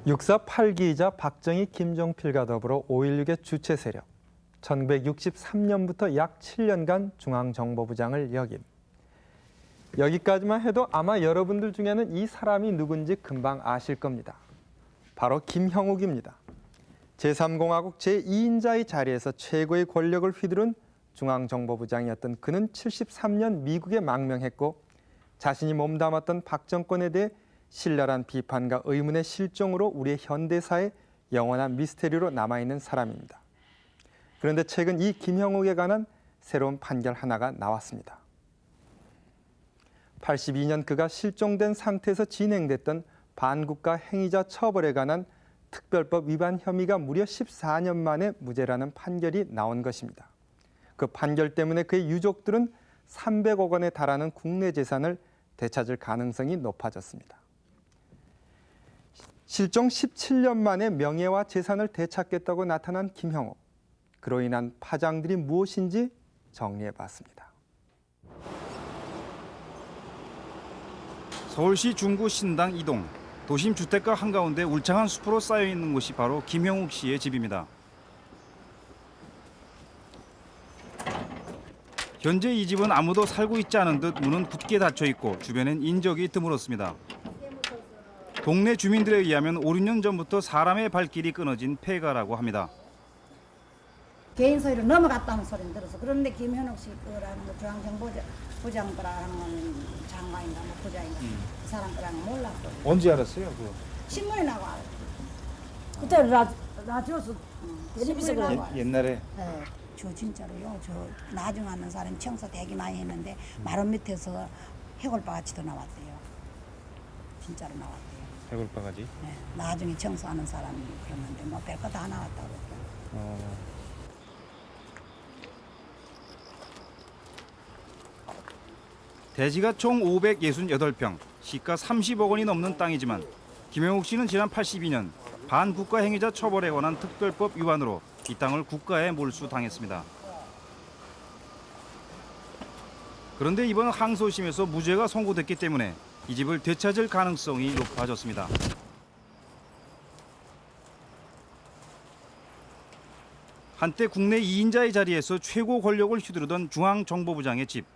육사 8기이자 박정희, 김종필과 더불어 5.16의 주체 세력, 1963년부터 약 7년간 중앙정보부장을 역임. 여기까지만 해도 아마 여러분들 중에는 이 사람이 누군지 금방 아실 겁니다. 바로 김형욱입니다. 제3공화국 제2인자의 자리에서 최고의 권력을 휘두른 중앙정보부장이었던 그는 73년 미국에 망명했고 자신이 몸담았던 박정권에 대해 신랄한 비판과 의문의 실종으로 우리의 현대사에 영원한 미스테리로 남아있는 사람입니다. 그런데 최근 이 김형욱에 관한 새로운 판결 하나가 나왔습니다. 82년 그가 실종된 상태에서 진행됐던 반국가 행위자 처벌에 관한 특별법 위반 혐의가 무려 14년 만에 무죄라는 판결이 나온 것입니다. 그 판결 때문에 그의 유족들은 300억 원에 달하는 국내 재산을 되찾을 가능성이 높아졌습니다. 실종 17년 만에 명예와 재산을 되찾겠다고 나타난 김형욱. 그로 인한 파장들이 무엇인지 정리해봤습니다. 서울시 중구 신당 2동, 도심 주택가 한가운데 울창한 숲으로 쌓여있는 곳이 바로 김형욱 씨의 집입니다. 현재 이 집은 아무도 살고 있지 않은 듯 문은 굳게 닫혀있고 주변엔 인적이 드물었습니다. 동네 주민들에 의하면 5, 6년 전부터 사람의 발길이 끊어진 폐가라고 합니다. 개인 소유로 넘어갔다는 소리는 들어서 그런데 김현욱 씨 거라는 거 중앙정보부장 거라는 건 장관인가 뭐 부장인가 그 사람 거라는 건 몰랐고 언제 알았어요? 그거? 신문에 나고 알았어. 그때 라디오에서 신문에 나고 알았어. 옛날에 네. 저 진짜로요. 저 나중 하는 사람이 청소 되게 많이 했는데 마름 밑에서 해골바가지도 나왔대요. 진짜로 나왔대요. 해골바가지. 네. 나중에 청소하는 사람이 그러는데 뭐 별거 다 나왔다고 그러더라고요. 대지가 총 568평, 시가 30억 원이 넘는 땅이지만 김형욱 씨는 지난 82년 반국가 행위자 처벌에 관한 특별법 위반으로 이 땅을 국가에 몰수당했습니다. 그런데 이번 항소심에서 무죄가 선고됐기 때문에 이 집을 되찾을 가능성이 높아졌습니다. 한때 국내 2인자의 자리에서 최고 권력을 휘두르던 중앙정보부장의 집.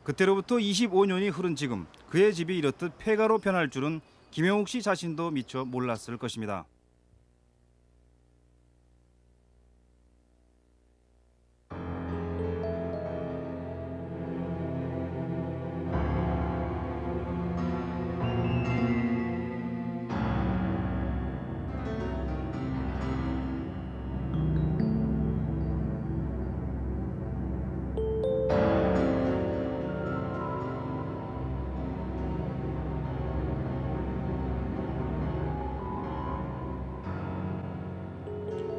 그때로부터 25년이 흐른 지금 그의 집이 이렇듯 폐가로 변할 줄은 김형욱 씨 자신도 미처 몰랐을 것입니다.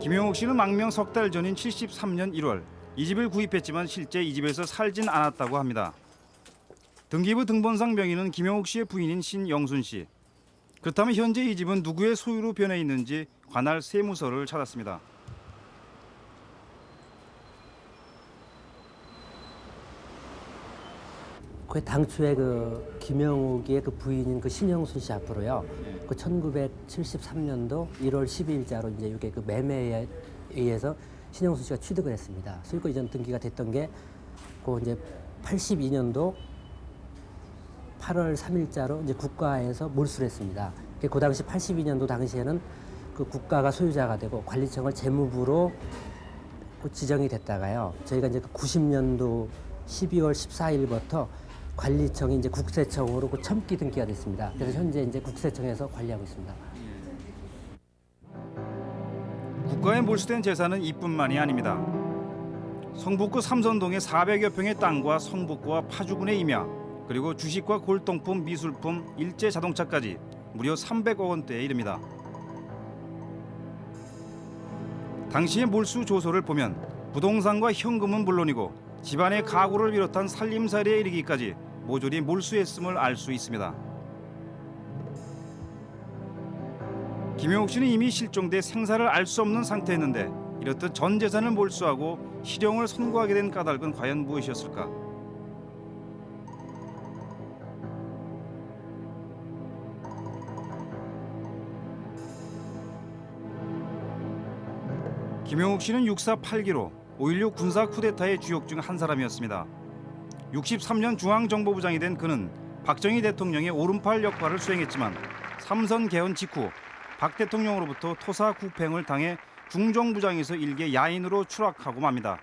김형욱 씨는 망명 석 달 전인 73년 1월 이 집을 구입했지만 실제 이 집에서 살진 않았다고 합니다. 등기부 등본상 명의는 김형욱 씨의 부인인 신영순 씨. 그렇다면 현재 이 집은 누구의 소유로 변해 있는지 관할 세무서를 찾았습니다. 그 당초에 그 김형욱의 그 부인인 그 신영순 씨 앞으로요. 그 1973년도 1월 12일자로 이제 이게 그 매매에 의해서 신영순 씨가 취득을 했습니다. 소유권 이전 등기가 됐던 게 그 이제 82년도 8월 3일자로 이제 국가에서 몰수를 했습니다. 그 당시 82년도 당시에는 그 국가가 소유자가 되고 관리청을 재무부로 그 지정이 됐다가요. 저희가 이제 그 90년도 12월 14일부터 관리청이 이제 국세청으로 그 첨기 등기가 됐습니다. 그래서 현재 이제 국세청에서 관리하고 있습니다. 국가에 몰수된 재산은 이뿐만이 아닙니다. 성북구 삼선동의 400여 평의 땅과 성북구와 파주군의 임야, 그리고 주식과 골동품, 미술품, 일제 자동차까지 무려 300억 원대에 이릅니다. 당시의 몰수 조서를 보면 부동산과 현금은 물론이고 집안의 가구를 비롯한 살림살이에 이르기까지 모조리 몰수했음을 알 수 있습니다. 김형욱 씨는 이미 실종돼 생사를 알 수 없는 상태였는데 이렇듯 전 재산을 몰수하고 실형을 선고하게 된 까닭은 과연 무엇이었을까? 김영욱 씨는 육사 8기로 5.16 군사 쿠데타의 주역 중 한 사람이었습니다. 63년 중앙정보부장이 된 그는 박정희 대통령의 오른팔 역할을 수행했지만 삼선 개헌 직후 박 대통령으로부터 토사 국팽을 당해 중정부장에서 일개 야인으로 추락하고 맙니다.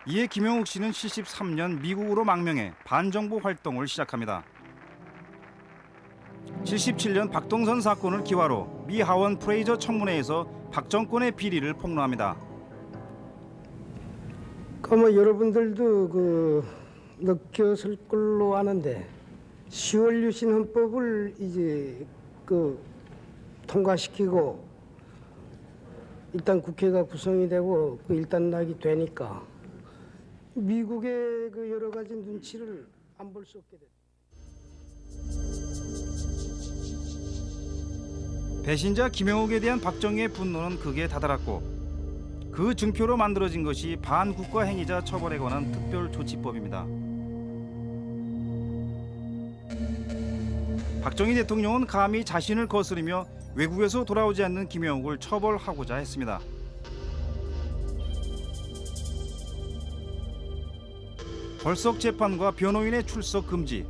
이에 김영욱 씨는 73년 미국으로 망명해 반정부 활동을 시작합니다. 77년 박동선 사건을 기화로 미 하원 프레이저 청문회에서 박정권의 비리를 폭로합니다. 뭐 여러분들도 느꼈을 걸로 아는데 10월 유신 헌법을 이제 통과시키고 일단 국회가 구성이 되고 일단락이 되니까 미국의 여러 가지 눈치를 안 볼 수 없게 됐다. 배신자 김영욱에 대한 박정희의 분노는 극에 다다랐고 그 증표로 만들어진 것이 반국가 행위자 처벌에 관한 특별조치법입니다. 박정희 대통령은 감히 자신을 거스르며 외국에서 돌아오지 않는 김영욱을 처벌하고자 했습니다. 벌석 재판과 변호인의 출석 금지,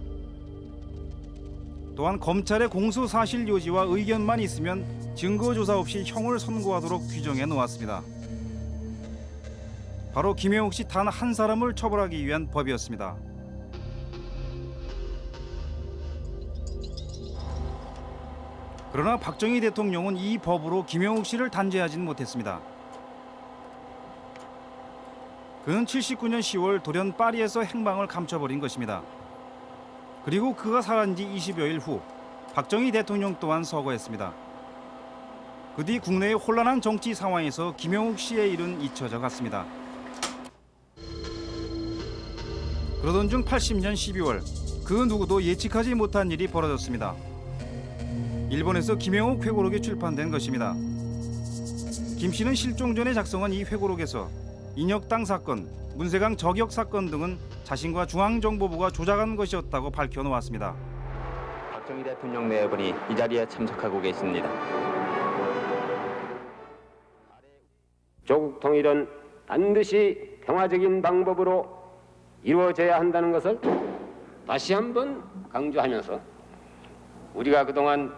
또한 검찰의 공소 사실 요지와 의견만 있으면 증거 조사 없이 형을 선고하도록 규정해 놓았습니다. 바로 김영욱 씨 단 한 사람을 처벌하기 위한 법이었습니다. 그러나 박정희 대통령은 이 법으로 김영욱 씨를 단죄하진 못했습니다. 그는 79년 10월 돌연 파리에서 행방을 감춰버린 것입니다. 그리고 그가 사라진 지 20여일 후 박정희 대통령 또한 서거했습니다. 그 뒤 국내의 혼란한 정치 상황에서 김영욱 씨의 일은 잊혀져 갔습니다. 그러던 중 80년 12월 그 누구도 예측하지 못한 일이 벌어졌습니다. 일본에서 김영욱 회고록이 출판된 것입니다. 김 씨는 실종 전에 작성한 이 회고록에서 인혁당 사건, 문세강 저격 사건 등은 자신과 중앙정보부가 조작한 것이었다고 밝혀놓았습니다. 박정희 대통령 내분이 이 자리에 참석하고 계십니다. 조국 통일은 반드시 평화적인 방법으로 이루어져야 한다는 것을 다시 한번 강조하면서 우리가 그동안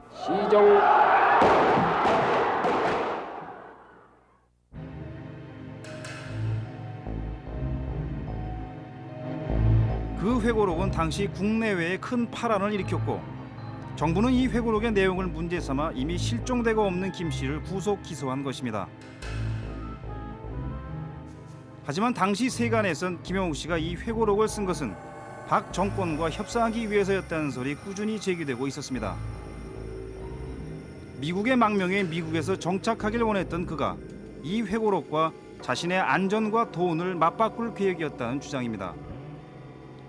그 회고록은 당시 국내외에 큰 파란을 일으켰고 정부는 이 회고록의 내용을 문제 삼아 이미 실종되고 없는 김 씨를 구속 기소한 것입니다. 하지만 당시 세간에선 김영욱 씨가 이 회고록을 쓴 것은 박 정권과 협상하기 위해서였다는 설이 꾸준히 제기되고 있었습니다. 미국의 망명에 미국에서 정착하길 원했던 그가 이 회고록과 자신의 안전과 돈을 맞바꿀 계획이었다는 주장입니다.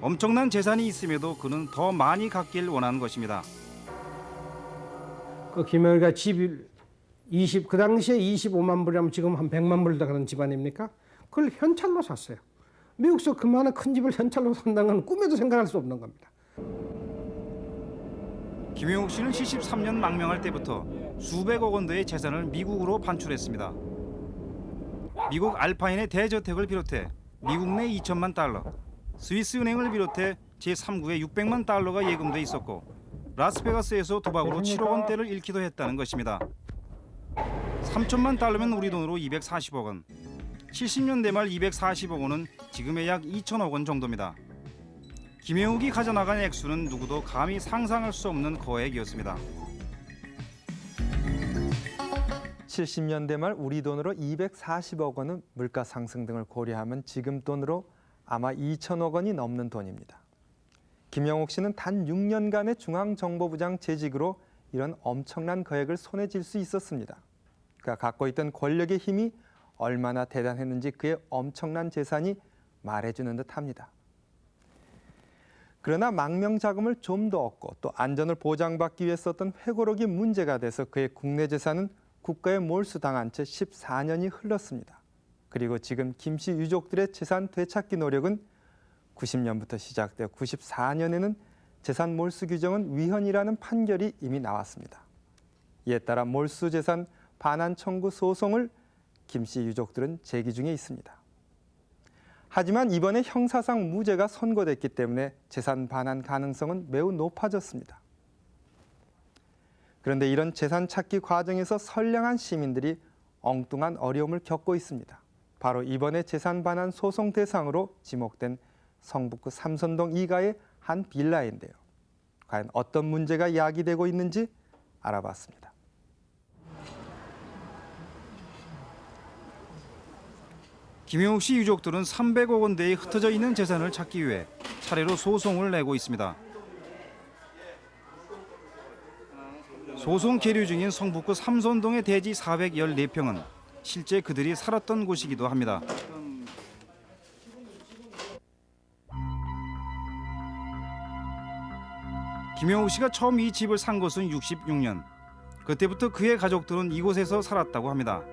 엄청난 재산이 있음에도 그는 더 많이 갖길 원한 것입니다. 김영욱이가 그 당시에 25만 불이라면 지금 한 100만 불 되는 집안입니까? 그걸 현찰로 샀어요. 미국에서 그만한 큰 집을 현찰로 산다는 건 꿈에도 생각할 수 없는 겁니다. 김영욱 씨는 73년 망명할 때부터 수백억 원대의 재산을 미국으로 반출했습니다. 미국 알파인의 대저택을 비롯해 미국 내 2천만 달러, 스위스 은행을 비롯해 제3국에 600만 달러가 예금돼 있었고 라스베가스에서 도박으로 7억 원대를 잃기도 했다는 것입니다. 3천만 달러면 우리 돈으로 240억 원, 70년대 말 240억 원은 지금의 약 2천억 원 정도입니다. 김영욱이 가져나간 액수는 누구도 감히 상상할 수 없는 거액이었습니다. 70년대 말 우리 돈으로 240억 원은 물가 상승 등을 고려하면 지금 돈으로 아마 2천억 원이 넘는 돈입니다. 김영욱 씨는 단 6년간의 중앙정보부장 재직으로 이런 엄청난 거액을 손에 쥘 수 있었습니다. 그가 갖고 있던 권력의 힘이 얼마나 대단했는지 그의 엄청난 재산이 말해주는 듯합니다. 그러나 망명 자금을 좀 더 얻고 또 안전을 보장받기 위해 썼던 회고록이 문제가 돼서 그의 국내 재산은 국가에 몰수당한 채 14년이 흘렀습니다. 그리고 지금 김 씨 유족들의 재산 되찾기 노력은 90년부터 시작되어 94년에는 재산 몰수 규정은 위헌이라는 판결이 이미 나왔습니다. 이에 따라 몰수 재산 반환 청구 소송을 김 씨 유족들은 제기 중에 있습니다. 하지만 이번에 형사상 무죄가 선고됐기 때문에 재산 반환 가능성은 매우 높아졌습니다. 그런데 이런 재산 찾기 과정에서 선량한 시민들이 엉뚱한 어려움을 겪고 있습니다. 바로 이번에 재산 반환 소송 대상으로 지목된 성북구 삼선동 2가의 한 빌라인데요. 과연 어떤 문제가 야기되고 있는지 알아봤습니다. 김영욱 씨 유족들은 300억 원대의 흩어져 있는 재산을 찾기 위해 차례로 소송을 내고 있습니다. 소송 계류 중인 성북구 삼선동의 대지 414평은 실제 그들이 살았던 곳이기도 합니다. 김영욱 씨가 처음 이 집을 산 것은 66년. 그때부터 그의 가족들은 이곳에서 살았다고 합니다.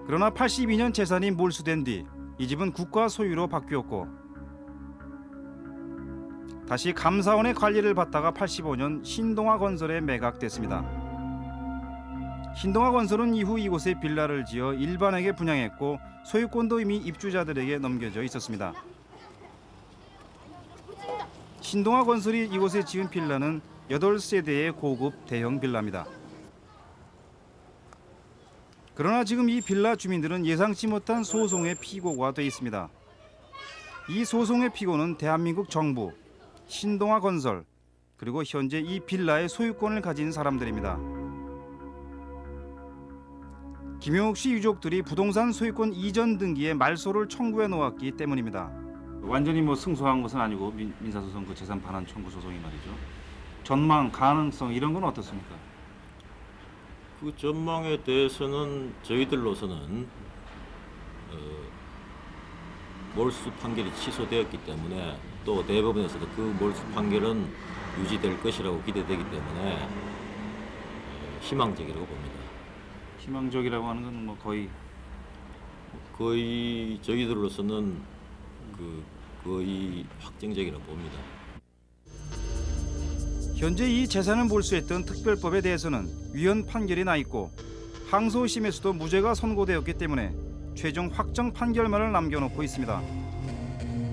그러나 82년 재산이 몰수된 뒤 이 집은 국가 소유로 바뀌었고 다시 감사원의 관리를 받다가 85년 신동아 건설에 매각됐습니다. 신동아 건설은 이후 이곳에 빌라를 지어 일반에게 분양했고 소유권도 이미 입주자들에게 넘겨져 있었습니다. 신동아 건설이 이곳에 지은 빌라는 8세대의 고급 대형 빌라입니다. 그러나 지금 이 빌라 주민들은 예상치 못한 소송의 피고가 돼 있습니다. 이 소송의 피고는 대한민국 정부, 신동아 건설, 그리고 현재 이 빌라의 소유권을 가진 사람들입니다. 김영욱 씨 유족들이 부동산 소유권 이전 등기에 말소를 청구해 놓았기 때문입니다. 완전히 승소한 것은 아니고 민사소송 그 재산 반환 청구 소송이 말이죠. 전망, 가능성 이런 건 어떻습니까? 그 전망에 대해서는 저희들로서는 몰수 판결이 취소되었기 때문에 또 대법원에서도 그 몰수 판결은 유지될 것이라고 기대되기 때문에 희망적이라고 봅니다. 희망적이라고 하는 건 거의 저희들로서는 거의 확정적이라고 봅니다. 현재 이 재산을 몰수했던 특별법에 대해서는 위헌 판결이 나 있고 항소심에서도 무죄가 선고되었기 때문에 최종 확정 판결만을 남겨놓고 있습니다.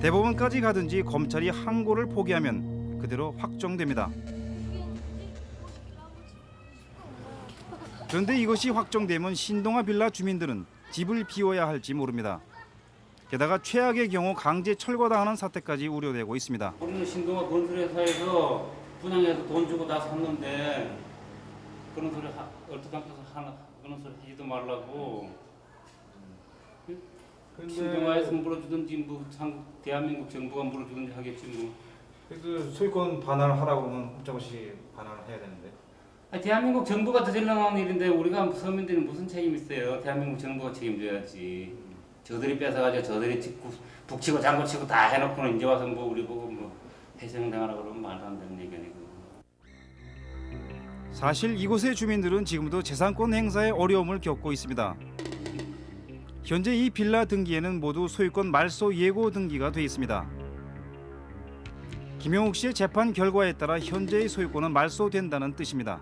대법원까지 가든지 검찰이 항고를 포기하면 그대로 확정됩니다. 그런데 이것이 확정되면 신동아 빌라 주민들은 집을 비워야 할지 모릅니다. 게다가 최악의 경우 강제 철거당하는 사태까지 우려되고 있습니다. 우리는 신동아 건설회사에서 분양해서 돈 주고 다 샀는데 그런 소리 얼토당겨서 그런 소리 하지도 말라고. 신동아에서 물어주든지 대한민국 정부가 물어주든지 하겠지 뭐. 그 소유권 반환을 하라고 하면 꼼짝없이 반환을 해야 되는데. 대한민국 정부가 저질러놓은 일인데 우리가 서민들이 무슨 책임 있어요? 대한민국 정부가 책임져야지. 저들이 뺏어가지고 저들이 북치고 장구치고 다 해놓고는 이제 와서 우리 보고 해정당하라 그러면 말도 안 되는 얘기 아니고. 사실 이곳의 주민들은 지금도 재산권 행사에 어려움을 겪고 있습니다. 현재 이 빌라 등기에는 모두 소유권 말소 예고 등기가 돼 있습니다. 김영욱 씨의 재판 결과에 따라 현재의 소유권은 말소된다는 뜻입니다.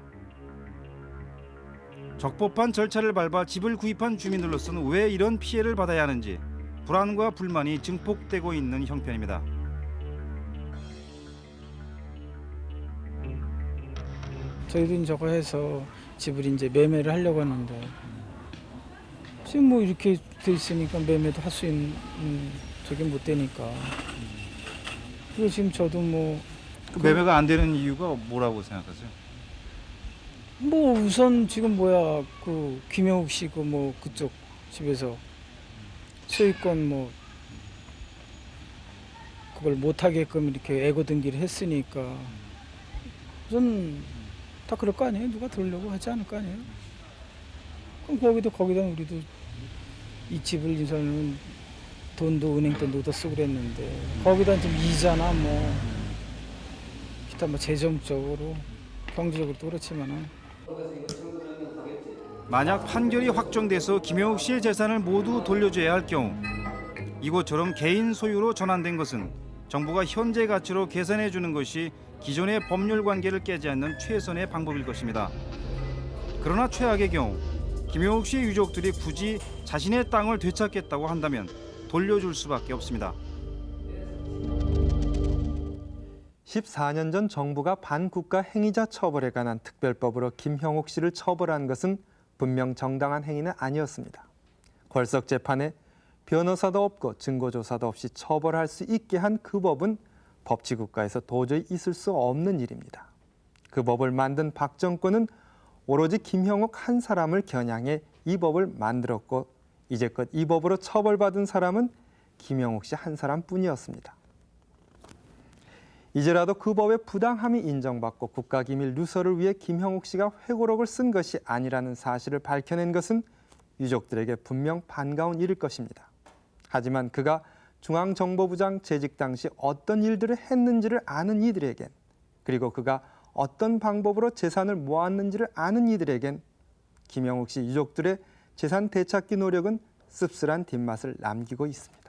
적법한 절차를 밟아 집을 구입한 주민들로서는 왜 이런 피해를 받아야 하는지 불안과 불만이 증폭되고 있는 형편입니다. 저희도 저거 해서 집을 이제 매매를 하려고 하는데 지금 뭐 이렇게 돼 있으니까 매매도 할 수 있는 저게 못 되니까. 그리고 지금 저도 매매가 안 되는 이유가 뭐라고 생각하세요? 우선 지금 그 김영욱 씨 그쪽 집에서 소유권 그걸 못 하게끔 이렇게 애고 등기를 했으니까 우선 다 그럴 거 아니에요? 누가 들으려고 하지 않을 거 아니에요? 그럼 거기다 우리도 이 집을 인수하면 돈도 은행 돈도 더 쓰고 그랬는데 거기다 좀 이자나 기타 재정적으로 경제적으로도 그렇지만은. 만약 판결이 확정돼서 김영욱 씨의 재산을 모두 돌려줘야 할 경우 이곳처럼 개인 소유로 전환된 것은 정부가 현재 가치로 계산해 주는 것이 기존의 법률 관계를 깨지 않는 최선의 방법일 것입니다. 그러나 최악의 경우 김영욱 씨의 유족들이 굳이 자신의 땅을 되찾겠다고 한다면 돌려줄 수밖에 없습니다. 14년 전 정부가 반국가 행위자 처벌에 관한 특별법으로 김형욱 씨를 처벌한 것은 분명 정당한 행위는 아니었습니다. 궐석 재판에 변호사도 없고 증거조사도 없이 처벌할 수 있게 한 그 법은 법치국가에서 도저히 있을 수 없는 일입니다. 그 법을 만든 박 정권은 오로지 김형욱 한 사람을 겨냥해 이 법을 만들었고 이제껏 이 법으로 처벌받은 사람은 김형욱 씨 한 사람뿐이었습니다. 이제라도 그 법의 부당함이 인정받고 국가기밀 누설을 위해 김형욱 씨가 회고록을 쓴 것이 아니라는 사실을 밝혀낸 것은 유족들에게 분명 반가운 일일 것입니다. 하지만 그가 중앙정보부장 재직 당시 어떤 일들을 했는지를 아는 이들에겐, 그리고 그가 어떤 방법으로 재산을 모았는지를 아는 이들에겐 김형욱 씨 유족들의 재산 되찾기 노력은 씁쓸한 뒷맛을 남기고 있습니다.